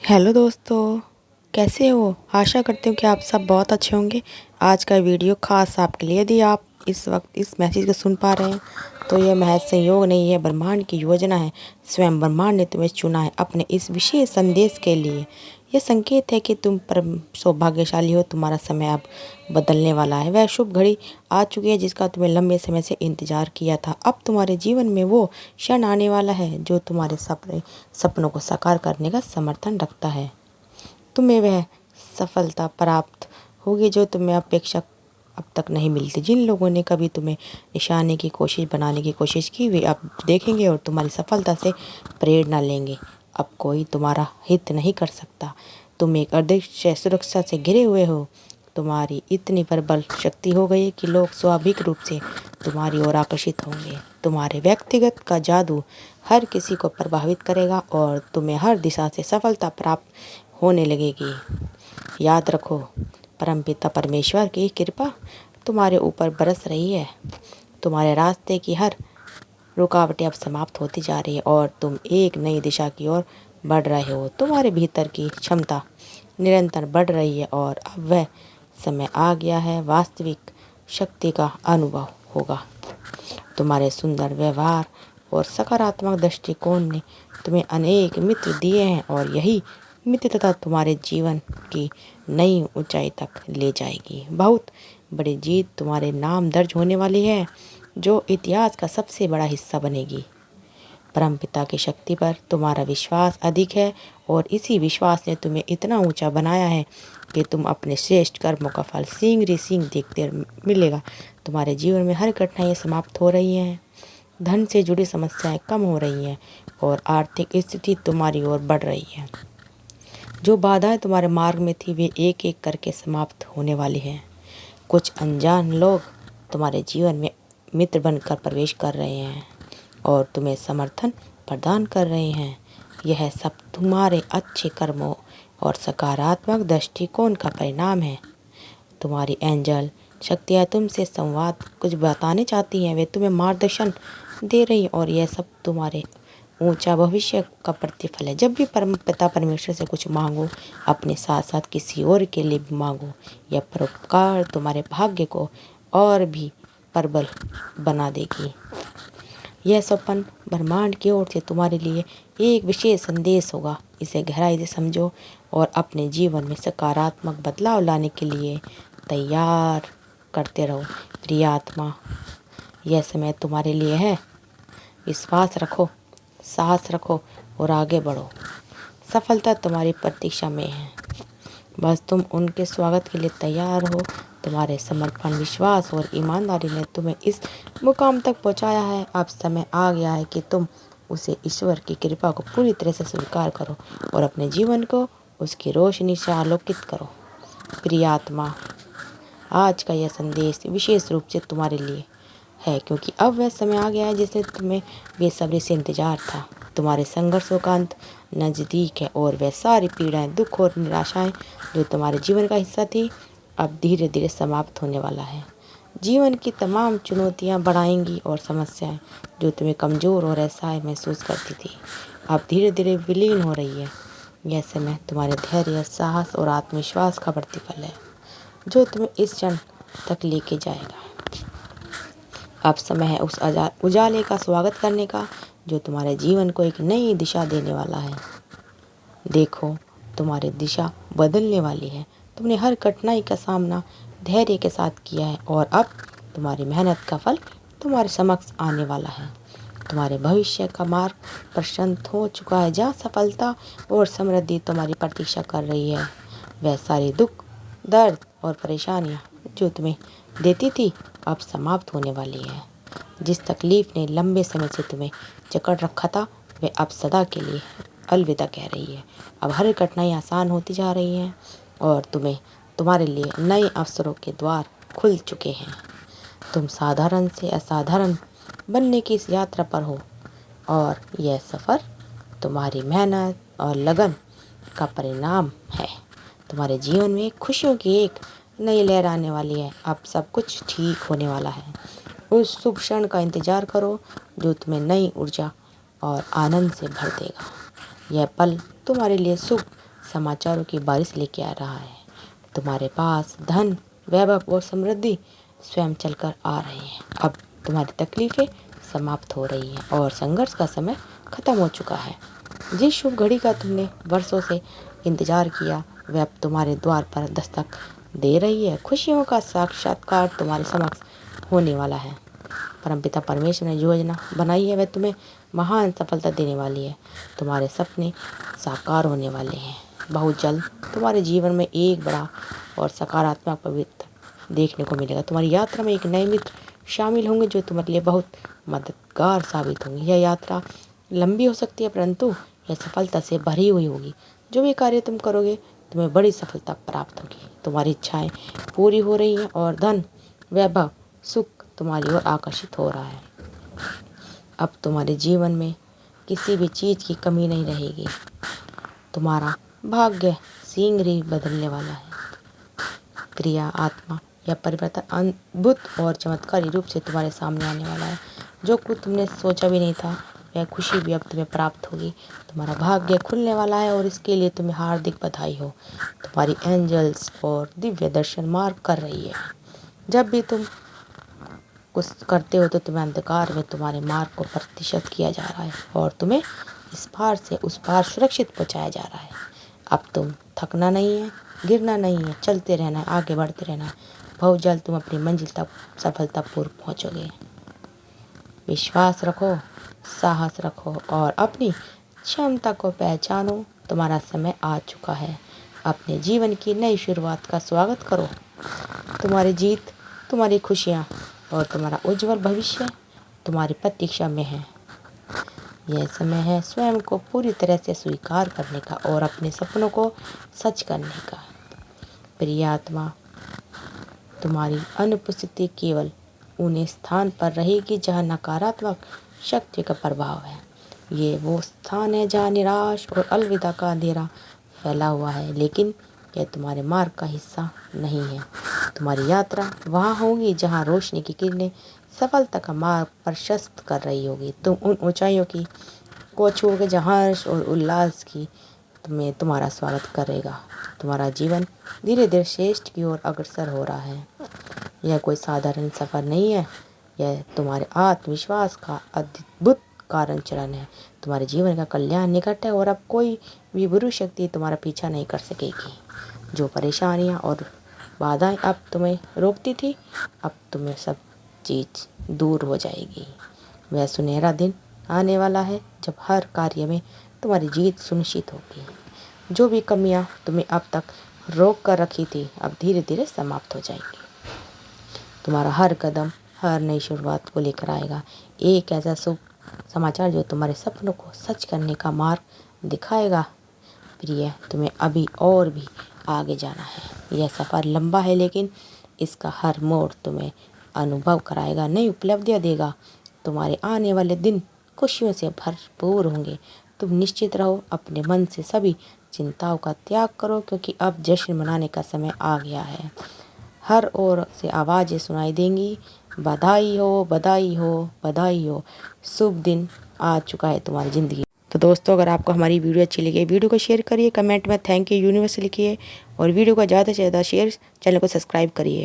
Hello दोस्तों, कैसे हो? आशा करती हूँ कि आप सब बहुत अच्छे होंगे। आज का वीडियो खास आपके लिए। यदि आप इस वक्त इस मैसेज को सुन पा रहे हैं तो यह महज संयोग नहीं है, ब्रह्मांड की योजना है। स्वयं ब्रह्मांड ने तुम्हें चुना है अपने इस विशेष संदेश के लिए। यह संकेत है कि तुम परम सौभाग्यशाली हो। तुम्हारा समय अब बदलने वाला है। वह शुभ घड़ी आ चुकी है जिसका तुम्हें लंबे समय से इंतजार किया था। अब तुम्हारे जीवन में वो क्षण आने वाला है जो तुम्हारे सपनों को साकार करने का समर्थन रखता है। तुम्हें वह सफलता प्राप्त होगी जो तुम्हें अपेक्षा अब तक नहीं मिलती। जिन लोगों ने कभी तुम्हें निशाने की कोशिश बनाने की कोशिश की, वे अब देखेंगे और तुम्हारी सफलता से प्रेरणा लेंगे। अब कोई तुम्हारा हित नहीं कर सकता। तुम एक अदृश्य सुरक्षा से घिरे हुए हो। तुम्हारी इतनी प्रबल शक्ति हो गई कि लोग स्वाभाविक रूप से तुम्हारी ओर आकर्षित होंगे। तुम्हारे व्यक्तिगत का जादू हर किसी को प्रभावित करेगा और तुम्हें हर दिशा से सफलता प्राप्त होने लगेगी। याद रखो, परमपिता परमेश्वर की कृपा तुम्हारे ऊपर बरस रही है। तुम्हारे रास्ते की हर रुकावटें अब समाप्त होती जा रही है और तुम एक नई दिशा की ओर बढ़ रहे हो। तुम्हारे भीतर की क्षमता निरंतर बढ़ रही है और अब वह समय आ गया है वास्तविक शक्ति का अनुभव होगा। तुम्हारे सुंदर व्यवहार और सकारात्मक दृष्टिकोण ने तुम्हें अनेक मित्र दिए हैं और यही मित्रता तुम्हारे जीवन की नई ऊंचाई तक ले जाएगी। बहुत बड़ी जीत तुम्हारे नाम दर्ज होने वाली है जो इतिहास का सबसे बड़ा हिस्सा बनेगी। परमपिता की शक्ति पर तुम्हारा विश्वास अधिक है और इसी विश्वास ने तुम्हें इतना ऊंचा बनाया है कि तुम अपने श्रेष्ठ कर्मों का फल सींग रे सींग देखते मिलेगा। तुम्हारे जीवन में हर कठिनाइयाँ समाप्त हो रही हैं, धन से जुड़ी समस्याएं कम हो रही हैं और आर्थिक स्थिति तुम्हारी ओर बढ़ रही है। जो बाधाएं तुम्हारे मार्ग में थी वे एक एक करके समाप्त होने वाली हैं। कुछ अनजान लोग तुम्हारे जीवन में मित्र बनकर प्रवेश कर रहे हैं और तुम्हें समर्थन प्रदान कर रहे हैं। यह सब तुम्हारे अच्छे कर्मों और सकारात्मक दृष्टिकोण का परिणाम है। तुम्हारी एंजल शक्तियाँ तुमसे संवाद कुछ बताने चाहती हैं। वे तुम्हें मार्गदर्शन दे रही हैं और यह सब तुम्हारे ऊंचा भविष्य का प्रतिफल है। जब भी परमपिता परमेश्वर से कुछ मांगो, अपने साथ साथ किसी और के लिए भी मांगो। यह परोपकार तुम्हारे भाग्य को और भी प्रबल बना देगी। यह सपन ब्रह्मांड की ओर से तुम्हारे लिए एक विशेष संदेश होगा। इसे गहराई से समझो और अपने जीवन में सकारात्मक बदलाव लाने के लिए तैयार करते रहो। प्रिय आत्मा, यह समय तुम्हारे लिए है। विश्वास रखो, साहस रखो और आगे बढ़ो। सफलता तुम्हारी प्रतीक्षा में है, बस तुम उनके स्वागत के लिए तैयार हो। तुम्हारे समर्पण, विश्वास और ईमानदारी ने तुम्हें इस मुकाम तक पहुंचाया है। अब समय आ गया है कि तुम उसे ईश्वर की कृपा को पूरी तरह से स्वीकार करो और अपने जीवन को उसकी रोशनी से आलोकित करो। प्रिय आत्मा, आज का यह संदेश विशेष रूप से तुम्हारे लिए है क्योंकि अब वह समय आ गया है जिसने तुम्हें बेसब्री से इंतजार था। तुम्हारे संघर्षों का अंत नज़दीक है और वह सारी पीड़ाएं, दुख और निराशाएं जो तुम्हारे जीवन का हिस्सा थी अब धीरे धीरे समाप्त होने वाला है। जीवन की तमाम चुनौतियां बढ़ाएंगी और समस्याएं जो तुम्हें कमज़ोर और असहाय महसूस करती थी अब धीरे धीरे विलीन हो रही है। यह समय तुम्हारे धैर्य, साहस और आत्मविश्वास का प्रतिफल है जो तुम्हें इस क्षण तक लेके जाएगा। अब समय है उस उजाले का स्वागत करने का जो तुम्हारे जीवन को एक नई दिशा देने वाला है। देखो, तुम्हारी दिशा बदलने वाली है। तुमने हर कठिनाई का सामना धैर्य के साथ किया है और अब तुम्हारी मेहनत का फल तुम्हारे समक्ष आने वाला है। तुम्हारे भविष्य का मार्ग प्रशस्त हो चुका है जहाँ सफलता और समृद्धि तुम्हारी प्रतीक्षा कर रही है। वह सारे दुख, दर्द और परेशानियाँ जो तुम्हें देती थी अब समाप्त होने वाली है। जिस तकलीफ ने लंबे समय से तुम्हें जकड़ रखा था वह अब सदा के लिए अलविदा कह रही है। अब हर कठिनाई आसान होती जा रही है और तुम्हारे लिए नए अवसरों के द्वार खुल चुके हैं। तुम साधारण से असाधारण बनने की इस यात्रा पर हो और यह सफ़र तुम्हारी मेहनत और लगन का परिणाम है। तुम्हारे जीवन में खुशियों की एक नई लहर आने वाली है। अब सब कुछ ठीक होने वाला है। उस शुभ क्षण का इंतजार करो जो तुम्हें नई ऊर्जा और आनंद से भर देगा। यह पल तुम्हारे लिए शुभ समाचारों की बारिश लेके आ रहा है। तुम्हारे पास धन, वैभव और समृद्धि स्वयं चलकर आ रहे हैं। अब तुम्हारी तकलीफें समाप्त हो रही हैं और संघर्ष का समय खत्म हो चुका है। जिस शुभ घड़ी का तुमने वर्षों से इंतजार किया, वह अब तुम्हारे द्वार पर दस्तक दे रही है। खुशियों का साक्षात्कार तुम्हारे समक्ष होने वाला है। परमपिता परमेश्वर ने जो योजना बनाई है वह तुम्हें महान सफलता देने वाली है। तुम्हारे सपने साकार होने वाले हैं। बहुत जल्द तुम्हारे जीवन में एक बड़ा और सकारात्मक पवित्र देखने को मिलेगा। तुम्हारी यात्रा में एक नए मित्र शामिल होंगे जो तुम्हारे लिए बहुत मददगार साबित होंगे। यह यात्रा लंबी हो सकती है परंतु यह सफलता से भरी हुई होगी। जो भी कार्य तुम करोगे तुम्हें बड़ी सफलता प्राप्त होगी। तुम्हारी इच्छाएं पूरी हो रही हैं और धन, वैभव, सुख तुम्हारी ओर आकर्षित हो रहा है। अब तुम्हारे जीवन में किसी भी चीज़ की कमी नहीं रहेगी। तुम्हारा भाग्य शीघ्र ही बदलने वाला है। क्रिया आत्मा यह परिवर्तन अद्भुत और चमत्कारी रूप से तुम्हारे सामने आने वाला है। जो कुछ तुमने सोचा भी नहीं था वह खुशी भी अब तुम्हें प्राप्त होगी। तुम्हारा भाग्य खुलने वाला है और इसके लिए तुम्हें हार्दिक बधाई हो। तुम्हारी एंजल्स और दिव्य दर्शन मार्ग कर रही है। जब भी तुम कुछ करते हो तो तुम्हें अंधकार में तुम्हारे मार्ग को प्रतिशत किया जा रहा है और तुम्हें इस पार से उस पार सुरक्षित पहुंचाया जा रहा है। अब तुम थकना नहीं है, गिरना नहीं है, चलते रहना है, आगे बढ़ते रहना है। बहुत जल्द तुम अपनी मंजिल तक सफलतापूर्वक पहुंचोगे। विश्वास रखो, साहस रखो और अपनी क्षमता को पहचानो। तुम्हारा समय आ चुका है। अपने जीवन की नई शुरुआत का स्वागत करो। तुम्हारी जीत, तुम्हारी खुशियाँ और तुम्हारा उज्जवल भविष्य तुम्हारी प्रतीक्षा में है। यह समय है स्वयं को पूरी तरह से स्वीकार करने का और अपने सपनों को सच करने का। प्रिय आत्मा, तुम्हारी अनुपस्थिति केवल उन स्थान पर रहेगी जहाँ नकारात्मक शक्ति का प्रभाव है। ये वो स्थान है जहाँ निराश और अलविदा का अंधेरा फैला हुआ है, लेकिन यह तुम्हारे मार्ग का हिस्सा नहीं है। तुम्हारी यात्रा वहाँ होगी जहाँ रोशनी की किरणें सफलता का मार्ग प्रशस्त कर रही होगी। तुम उन ऊंचाइयों की को छूओगे जहाँ हर्ष और उल्लास की तुम्हारा स्वागत करेगा। तुम्हारा जीवन धीरे धीरे श्रेष्ठ की ओर अग्रसर हो रहा है। यह कोई साधारण सफर नहीं है, यह तुम्हारे आत्मविश्वास का अद्भुत कारण चलन है। तुम्हारे जीवन का कल्याण निकट है और अब कोई भी बुरी शक्ति तुम्हारा पीछा नहीं कर सकेगी। जो परेशानियां और बाधाएं अब तुम्हें रोकती थी, अब तुम्हें सब चीज़ दूर हो जाएगी। वह सुनहरा दिन आने वाला है जब हर कार्य में तुम्हारी जीत सुनिश्चित होगी। जो भी कमियां तुम्हें अब तक रोक कर रखी थी अब धीरे धीरे समाप्त हो जाएगी। तुम्हारा हर कदम हर नई शुरुआत को लेकर आएगा। एक ऐसा शुभ समाचार जो तुम्हारे सपनों को सच करने का मार्ग दिखाएगा। प्रिय, तुम्हें अभी और भी आगे जाना है। यह सफ़र लंबा है लेकिन इसका हर मोड़ तुम्हें अनुभव कराएगा, नई उपलब्धियाँ देगा। तुम्हारे आने वाले दिन खुशियों से भरपूर होंगे। तुम निश्चित रहो, अपने मन से सभी चिंताओं का त्याग करो क्योंकि अब जश्न मनाने का समय आ गया है। हर ओर से आवाज़ें सुनाई देंगी, बधाई हो, बधाई हो, बधाई हो। शुभ दिन आ चुका है तुम्हारी ज़िंदगी। तो दोस्तों, अगर आपको हमारी वीडियो अच्छी लगी, वीडियो को शेयर करिए, कमेंट में थैंक यू यूनिवर्स लिखिए और वीडियो को ज़्यादा से ज़्यादा शेयर, चैनल को सब्सक्राइब करिए।